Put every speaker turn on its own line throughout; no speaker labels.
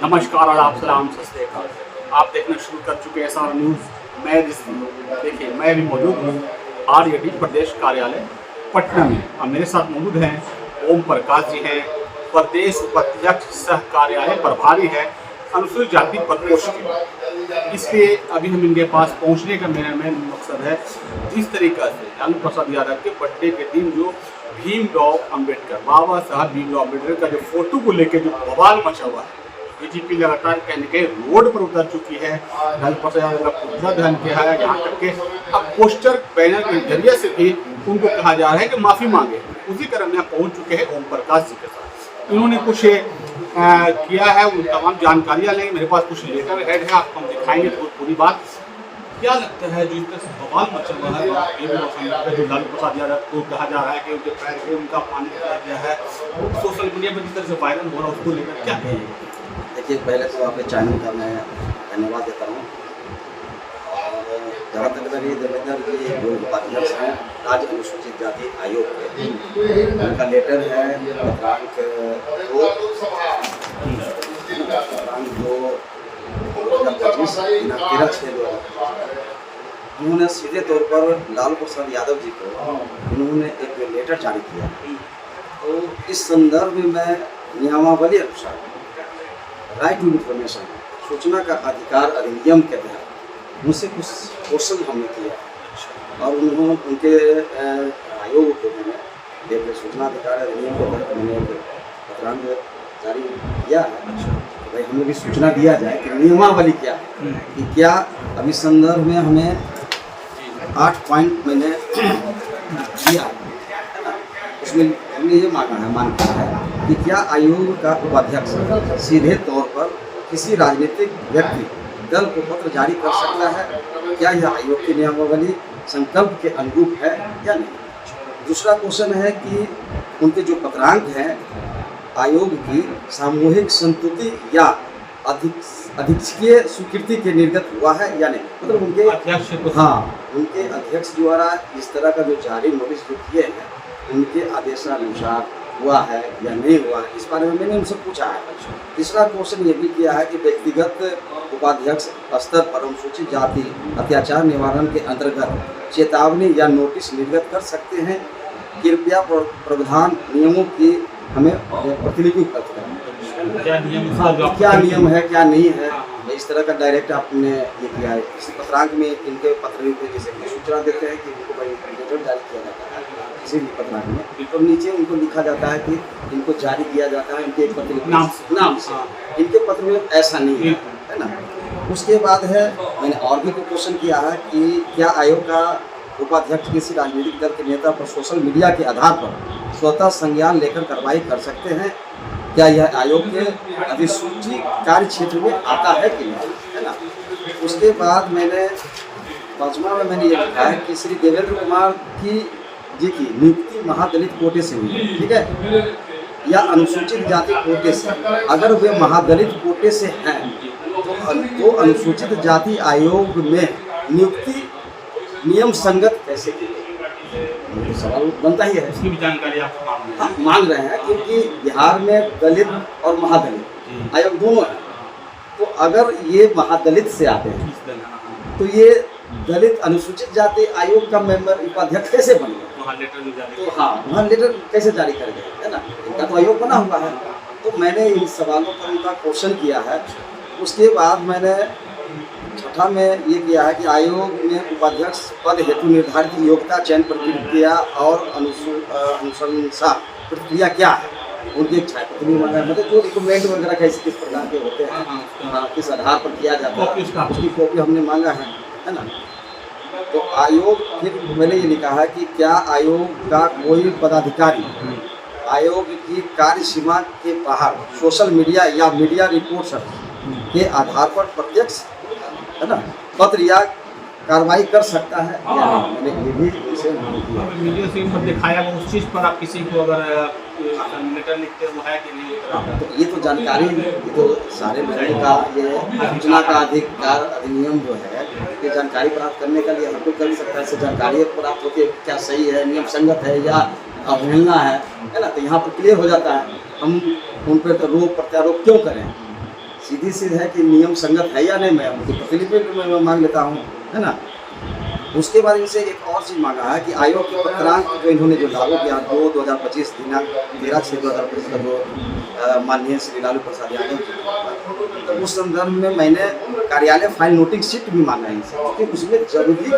नमस्कार और आप सलाम सत श्री अकाल। आप देखना शुरू कर चुके हैं SR न्यूज़। मैं देखिए मैं अभी मौजूद हूँ RJD प्रदेश कार्यालय पटना में। अब मेरे साथ मौजूद हैं ओम प्रकाश जी हैं, प्रदेश उपाध्यक्ष सह कार्यालय प्रभारी है अनुसूचित जाति प्रकोष्ठ के। इसलिए अभी हम इनके पास पहुँचने का मेरा मेन मकसद है, जिस तरीक़ा से लालू प्रसाद यादव के बर्थडे के दिन जो भीमराव अम्बेडकर, बाबा साहब भीमराव अम्बेडकर का जो फोटो को लेकर जो बवाल मचा हुआ है, बीजेपी लगातार कहीं कहीं रोड पर उतर चुकी है। लालू प्रसाद यादव का पुतला दहन किया है, यहाँ तक के अब पोस्टर बैनर के जरिए से भी उनको कहा जा रहा है कि माफ़ी मांगे। उसी क्रम में पहुँच चुके हैं ओम प्रकाश जी के साथ। इन्होंने कुछ किया है, उन तमाम जानकारियाँ लेंगे। मेरे पास कुछ लेटर हेड है, आपको हम दिखाएंगे पूरी बात। क्या लगता है जो इस तरह से बवाल मचा हुआ है, जो लालू प्रसाद यादव को कहा जा रहा है कि उनके पैर पे उनका पानी किया गया है, सोशल मीडिया पर जिस तरह से वायरल हो रहा है, उसको लेकर क्या कहेंगे?
देखिए, पहले तो आपके चैनल का मैं धन्यवाद देता हूँ। और जहाँ तक मेरी देवेंद्र जी जो उपाध्यक्ष हैं राज्य अनुसूचित जाति आयोग के, उनका लेटर है दिनांक 13/6/2025। उन्होंने सीधे तौर पर लालू प्रसाद यादव जी को उन्होंने एक लेटर जारी किया। तो इस संदर्भ में मैं नियमावली अनुसार राइट टू इन्फॉर्मेशन, सूचना का अधिकार अधिनियम के तहत उनसे कुछ क्वेश्चन हमने किया और उन्होंने उनके आयोग को मैंने एक सूचना अधिकार अधिनियम के तहत मैंने एक पत्रांक जारी किया है। भाई हमें भी सूचना दिया जाए कि नियमावली क्या है, कि क्या अभी संदर्भ में हमें 8 पॉइंट मैंने दिया, उसमें हमने ये मांगा है कि क्या आयोग का उपाध्यक्ष सीधे तौर पर किसी राजनीतिक व्यक्ति दल को पत्र जारी कर सकता है? क्या यह आयोग की नियमावली संकल्प के अनुरूप है या नहीं? दूसरा क्वेश्चन है कि उनके जो पत्रांक हैं आयोग की सामूहिक संतुति या अध्यक्षीय स्वीकृति के निर्गत हुआ है या नहीं? मतलब उनके
अध्यक्ष,
उनके अध्यक्ष द्वारा इस तरह का जो जारी नोटिस जो किए हैं उनके आदेशानुसार हुआ है या नहीं हुआ है, इस बारे में मैंने उनसे पूछा है। तीसरा क्वेश्चन ये भी किया है कि व्यक्तिगत उपाध्यक्ष स्तर पर अनुसूचित जाति अत्याचार निवारण के अंतर्गत चेतावनी या नोटिस निर्गत कर सकते हैं? कृपया प्रावधान नियमों की हमें प्रतिलिपि उपलब्ध करें। क्या नियम है क्या नहीं है, इस तरह का डायरेक्ट आपने ये किया है। इस पत्रांक में इनके पत्र जैसे कि सूचना देते हैं कि उनको भाई लेटर जारी किया जाता है किसी भी पत्रांक में, तो नीचे उनको लिखा जाता है कि इनको जारी किया जाता है इनके एक पत्र नाम से। इनके पत्र में ऐसा नहीं है ना। उसके बाद है मैंने और भी क्वेश्चन किया है कि क्या आयोग का उपाध्यक्ष किसी राजनीतिक दल के नेता पर सोशल मीडिया के आधार पर स्वतः संज्ञान लेकर कार्रवाई कर सकते हैं? क्या यह आयोग के अधिसूचित कार्य क्षेत्र में आता है कि नहीं, है ना। उसके बाद मैंने 5वां में मैंने ये लिखा है कि श्री देवेंद्र कुमार जी की नियुक्ति महादलित कोटे से हुई है, ठीक है, या अनुसूचित जाति कोटे से। अगर वे महादलित कोटे से हैं तो अनुसूचित जाति आयोग में नियुक्ति नियम संगत कैसे की? तो सवाल बनता ही है।
इसकी भी जानकारी आप
मांग रहे हैं, क्योंकि बिहार में दलित और महादलित आयोग दोनों हैं। तो अगर ये महादलित से आते हैं तो ये दलित अनुसूचित जाति आयोग का मेंबर उपाध्यक्ष कैसे बन गए? तो वहाँ लेटर कैसे जारी कर गए, है ना। इनका तो आयोग बना हुआ है। तो मैंने इन सवालों पर उनका क्वेश्चन किया है। उसके बाद मैंने 6वां में ये किया है कि आयोग में उपाध्यक्ष पद हेतु निर्धारित योग्यता, चयन प्रक्रिया और अनुशंसा प्रक्रिया क्या है? उनकी एक छात्रवृत्ति मांगा है, मतलब जो रिकमेंड वगैरह कैसे किस प्रकार के होते हैं, किस आधार पर किया जाता है, उसकी कॉपी हमने मांगा है ना। तो आयोग फिर मैंने ये लिखा है कि क्या आयोग का कोई पदाधिकारी आयोग की कार्य सीमा के बाहर सोशल मीडिया या मीडिया रिपोर्ट्स के आधार पर प्रत्यक्ष, है ना, पत्र या कार्रवाई कर सकता है या नहीं? मैंने ये भी इसे
वीडियो से दिखाया उस चीज़ पर आप किसी को अगर लेटर लिखते वो है कि नहीं?
तो ये तो जानकारी, ये तो सारे लोगों का ये सूचना का अधिकार अधिनियम जो है, ये जानकारी प्राप्त करने के लिए हर कोई कर सकता है। इससे जानकारी प्राप्त होती है क्या सही है, नियम संगत है या अवहेलना है ना। तो यहाँ पर क्लियर हो जाता है। हम उन पर तो रोप प्रत्यारोप क्यों करें? सीधी सी है कि नियम संगत है या नहीं, मैं उनकी प्रतिलिपि में मांग लेता हूँ, है ना। उसके बाद इनसे एक और चीज़ मांगा है कि आयोग के पत्रांक जो इन्होंने जो लागू किया 2025 दिनांक 13/6/2025 का जो माननीय श्री लालू प्रसाद यादव जी, तो उस संदर्भ में मैंने कार्यालय फाइल नोटिंग शीट भी मांगा है इनसे, क्योंकि उसमें जब भी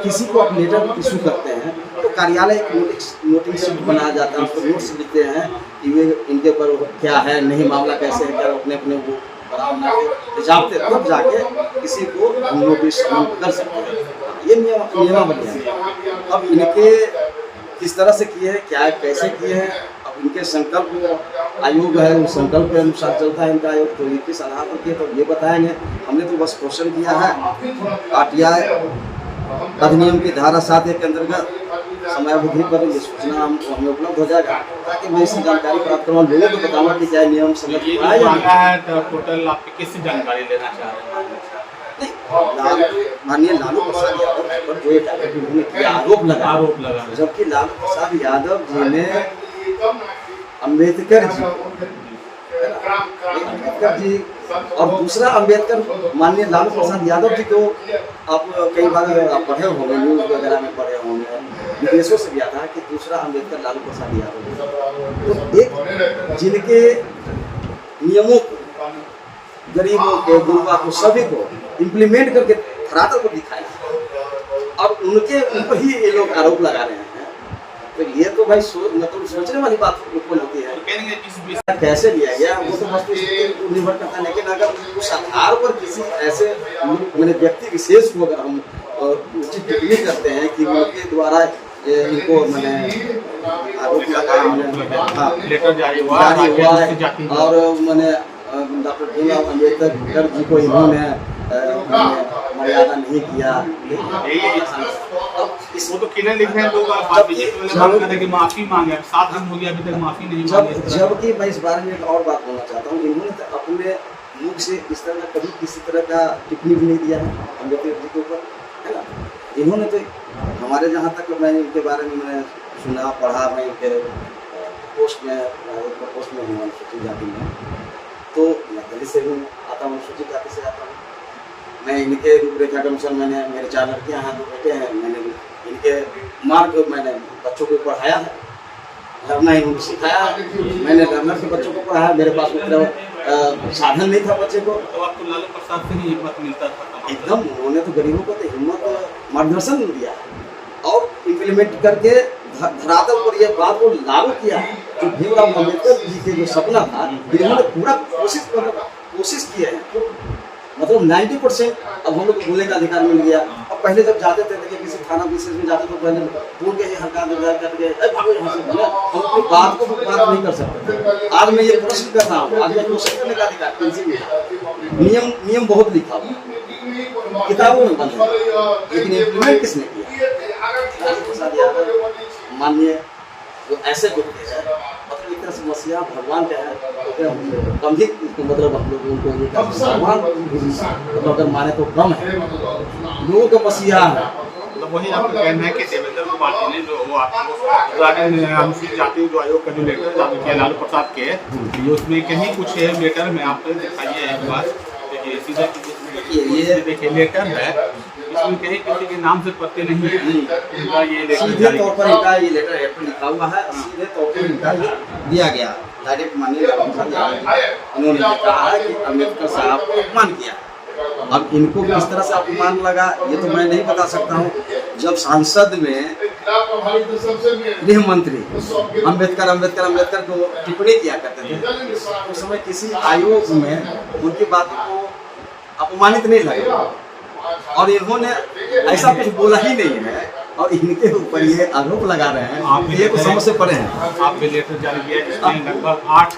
किसी को आप लेटर इशू करते हैं तो कार्यालय एक नोटिंग शीट बनाया जाता है, उसको नोट्स लिखते हैं कि वे इनके ऊपर क्या है, नहीं मामला कैसे है, क्या अपने अपने वो बना के जाते, तब जाके किसी को हम नोटिस कर सकते हैं। ये नियमावली है। अब इनके किस तरह से किए हैं, क्या कैसे किए हैं, अब इनके संकल्प आयोग है, उस संकल्प के अनुसार चलता है इनका आयोग, तो ये किस आधार पर किए तो ये बताएंगे। हमने तो बस क्वेश्चन किया है आरटीआई अधिनियम की धारा 7 के अंतर्गत समयावधि पर ये सूचना हमें उपलब्ध हो जाएगा, ताकि मैं इसकी जानकारी प्राप्त करूँ, लोगों को बताऊँगा कि क्या नियम संगत
है। तो टोटल आप किससे जानकारी लेना चाह रहे हैं?
माननीय लालू प्रसाद यादव पर जो एक आरोप लगा, जबकि लालू प्रसाद यादव जी ने अम्बेडकर जी और दूसरा अम्बेडकर माननीय लालू प्रसाद यादव जी को आप कई बार आप पढ़े होंगे, न्यूज़ वगैरह में पढ़े होंगे, विदेशों से भी आता है कि दूसरा अम्बेडकर लालू प्रसाद यादव, तो एक जिनके नियमों को, गरीबों को, गुरबा को, सभी को इम्प्लीमेंट करके धरातल पर दिखाया, और उनके ऊपर ही ये लोग आरोप लगा रहे हैं, तो ये तो भाई मतलब सोचने वाली बात बिल्कुल होती है। कैसे लिया गया वो तो बस निर्भर करता है, लेकिन अगर उस आधार पर किसी ऐसे मैंने व्यक्ति विशेष को अगर हम उचित टिप्पणी करते हैं कि उनके द्वारा इनको मैंने आरोप लगा,
लेटर जारी हुआ
और मैंने डॉक्टर भीमराव अम्बेडकर जी को इन्होंने मर्यादा नहीं किया,
वो तो किन्हें लिख रहे हैं लोग कि माफी मांगे, 7 दिन हो गया अभी तक माफी नहीं मांगी।
जबकि मैं इस बारे में एक और बात बोलना चाहता हूँ, इन्होंने तो अपने मुख से इस तरह कभी किसी तरह का टिप्पणी भी नहीं दिया है अम्बेडकर जी के ऊपर, है ना। इन्होंने तो हमारे जहाँ तक मैंने इनके बारे में मैंने सुना पढ़ा, मैं इनके पोस्ट में हूँ अनुसूचित जाति में, तो मैं दिल्ली से हूँ, आता हूँ अनुसूचित जाति से आता हूँ। मैं इनके रूपरेखा के अनुसार मैंने मेरे 4 लड़कियाँ हैं, 2 बेटे हैं, मैंने इनके मार्ग मैंने बच्चों को पढ़ाया है, लर्नर इन्होंने सिखाया है, मैंने लर्नर के बच्चों को पढ़ाया, मेरे पास मतलब साधन नहीं था बच्चे को।
तो आपको लालू प्रसाद से ही हिम्मत मिलता था?
एकदम, उन्होंने तो गरीबों को तो हिम्मत मार्गदर्शन दिया है और इम्प्लीमेंट करके धरातल पर यह बात को लागू किया है। जो भीमराव अम्बेडकर जी के जो सपना था, इन्होंने पूरा कोशिश किया है, मतलब 90% अब हम लोग को बोलने का अधिकार मिल गया। अब पहले जब जाते थे देखिए किसी थाना विशेष में जाते तो पहले बोल के ही हल्का करके भागो यहाँ से, हम अपनी बात को बात नहीं कर सकते। आज मैं ये प्रश्न कर रहा हूँ, आज मैं क्वेश्चन करने का अधिकार किसी भी नियम बहुत लिखा हुआ किताबों में बंद है, लेकिन इम्प्लीमेंट किसने किया? लालू प्रसाद यादव माननीय जो ऐसे व्यक्ति है, मतलब एक तरह से मसीहा भगवान का है, तो कम ही मतलब हम लोग उनको ये भगवान मतलब अगर माने तो कम है, लोगों का मसीहा है।
मतलब वही आपका कहना है कि देवेंद्र पार्टी ने जो वो आपको अनुसूचित जाति जो आयोग का जो लेटर जारी किया लालू प्रसाद के, ये उसमें कहीं कुछ है लेटर में आप दिखाइए एक बार, देखिए सीधे ये देखिए लेटर है, इसमें कहीं किसी के नाम से पत्ते नहीं है, इनका ये लेटर
सीधे तौर पर इनका ये लेटर हेड पर लिखा हुआ है, सीधे तौर पर इनका दिया गया डायरेक्ट माननीय लालू प्रसाद यादव उन्होंने कहा है कि अम्बेडकर साहब को अपमान किया। अब इनको किस तरह से अपमान लगा ये तो मैं नहीं बता सकता हूँ। जब सांसद में गृह मंत्री अम्बेडकर को टिप्पणी किया करते थे, उस समय किसी आयोग में उनकी बातों को अपमानित नहीं लगा और इन्होंने ऐसा कुछ बोला ही नहीं है और इनके ऊपर ये आरोप लगा रहे हैं। आप ये तो समझ से परे हैं।
आपने लेटर जारी किया जिसमें लगभग 8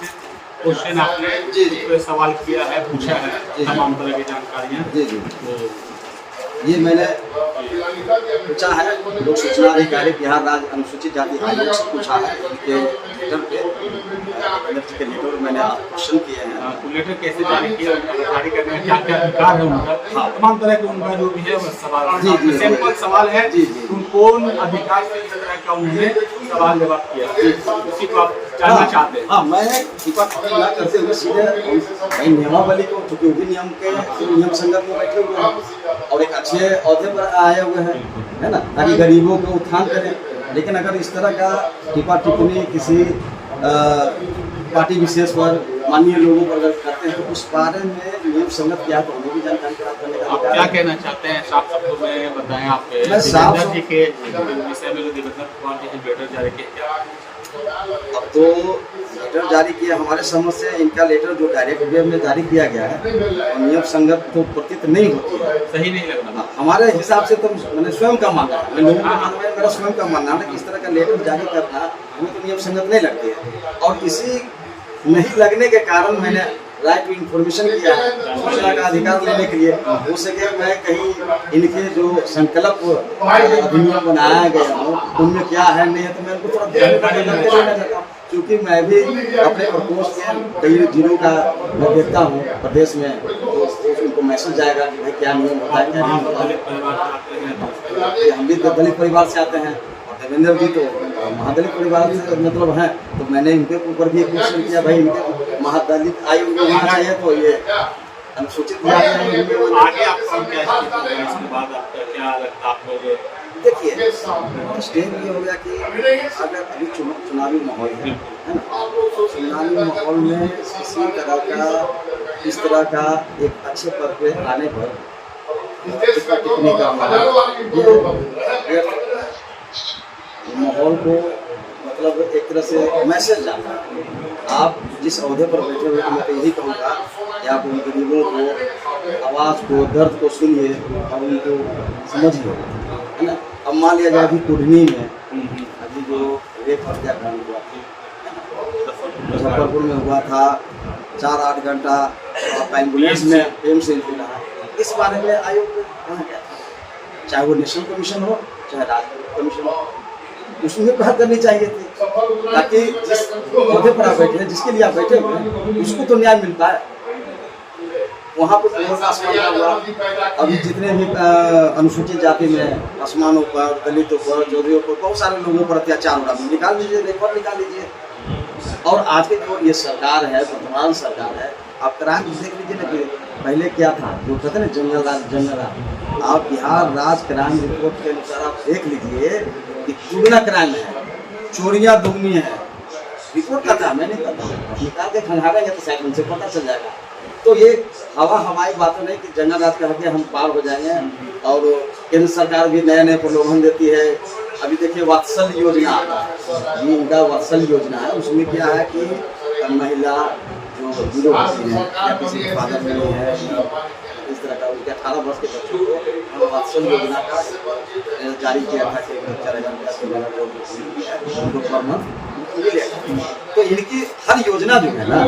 क्वेश्चन आपने सवाल किया है, पूछा है तमाम तरह की जानकारियाँ।
जी ये मैंने पूछा है, लोक सूचना अधिकारी बिहार राज्य अनुसूचित जाति आयोग से पूछा है, उनके लेटर के लेटर मैंने क्वेश्चन किए हैं।
तो लेटर कैसे जारी किया, जारी करने में क्या क्या अधिकार है उनका, तमाम तरह के उनका जो भी है सवाल, सिंपल सवाल है, कौन अधिकार से इस तरह का उन्होंने सवाल जवाब किया, उसी को आप जानना चाहते हैं।
हाँ, मैं टिपा टिप्पणी ना करते हुए सीधे भाई नियमावली को, चूंकि भी नियम संगत में बैठे हुए हैं और एक अच्छे औहदे पर आए हुए हैं, है ना, ताकि गरीबों का उत्थान करें। लेकिन अगर इस तरह का टिपा टिप्पणी किसी पार्टी विशेष पर माननीय लोगों पर अगर करते हैं तो उस बारे में नियम संगत क्या है तो हमें भी जानकारी प्राप्त करने का
आप क्या कहना चाहते हैं, साफ शब्दों में बताएं। आप
मैं साफ
देवेंद्र जी के विषय में जो देवेंद्र कुमार जी ने लेटर जारी किया,
अब तो लेटर जारी किया, हमारे समझ से इनका लेटर जो डायरेक्ट वे में जारी किया गया है और नियम संगत तो प्रतीत नहीं होती है,
सही नहीं लग रहा।
हमारे हिसाब से तो मैंने स्वयं का मानना है, लोगों का मानना है, मेरा स्वयं का मानना है कि इस तरह का लेटर जारी करना हमें तो नियम संगत नहीं लगती है। और इसी नहीं लगने के कारण मैंने राइट टू इन्फॉर्मेशन किया है, सूचना का अधिकार लेने के लिए। हो सके मैं कहीं इनके जो संकल्प अधिनियम बनाया गया हो उनमें क्या है नहीं है तो मैं उनको थोड़ा जानकारी लेना चाहता हूँ, क्योंकि मैं भी अपने प्रकोष्ठ के कई जिलों का मैं देखता हूँ प्रदेश में, तो उनको मैसेज जाएगा कि भाई क्या नियम होता है, क्या नहीं होता है। हम भी दलित परिवार से आते हैं और देवेंद्र जी तो महादलित परिवार से मतलब हैं, तो मैंने इनके ऊपर भी एक क्वेश्चन किया, भाई इनके महादलित आयु में होना चाहिए, तो ये अनुसूचित जाति
आगे आपका क्या इसके बाद आपका क्या लगता है आपको?
देखिए स्टेप ये हो गया कि अगर अभी चुनावी माहौल है ना, चुनावी माहौल में किसी तरह का इस तरह का एक अच्छे पद पे आने पर टिप्पणी करना माहौल को मतलब एक तरह से मैसेज जाता है। आप जिस अहदे पर बैठे हुए मैं तो यही कहूँगा कि आप उन गरीबों को आवाज़ को दर्द को सुनिए और उनको समझिए, है ना। अब मान लिया जाए अभी कुढ़नी में अभी जो रेप हत्याकांड हुआ मुजफ्फरपुर में हुआ था, 4-8 घंटा एम्बुलेंस में एम्स रहा, इस बारे में आयोग ने कहा गया था, चाहे वो नेशनल कमीशन हो चाहे राज्य कमीशन हो, उसमें बात करनी चाहिए थी, ताकि जिस पौधे पर आप बैठे हैं, जिसके लिए आप बैठे हुए हैं, उसको तो न्याय मिलता है। वहाँ पर हुआ अभी जितने भी अनुसूचित जाति में आसमानों पर, दलितों पर, चौधरियों पर बहुत सारे लोगों पर अत्याचार हो रहा है, निकाल लीजिए, रिकॉर्ड निकाल लीजिए। और आज के जो ये सरकार है, वर्तमान सरकार है, आप क्राइम देख लीजिए ना कि पहले क्या था, जो कहते हैं ना जंगल राज, आप बिहार राज्य क्राइम रिपोर्ट के अनुसार आप देख लीजिए कि दुगना क्राइम है, चोरियाँ दुगनी है, रिपोर्ट का था, मैं नहीं कहता, निकाल के खंगालेंगे तो शायद उनसे पता चल जाएगा। तो ये हवा हवाई बातें नहीं कि जंगल राज करके हम पार हो जाएंगे। और केंद्र सरकार भी नए नए प्रलोभन देती है। अभी देखिए वात्सल्य योजना, ये इनका वात्सल्य योजना है, उसमें क्या है कि महिला जो विडो होती है या किसी के फादर नहीं है, इस तरह का उनके 18 वर्ष के बच्चों को वात्सल्य योजना का जारी किया था कि 4,000 उनको पर मंथ मिलेगा। तो इनकी हर योजना जो है ना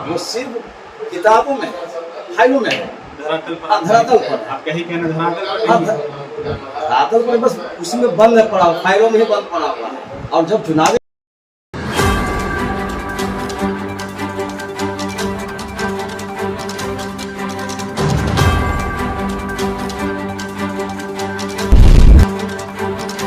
वो सिर्फ किताबों में, फाइलों में है, धरातल पर।
आप कहीं कहना धरातल
पर बस उसी में बंद पड़ा, फाइलों में ही बंद पड़ा हुआ है। और जब चुनावी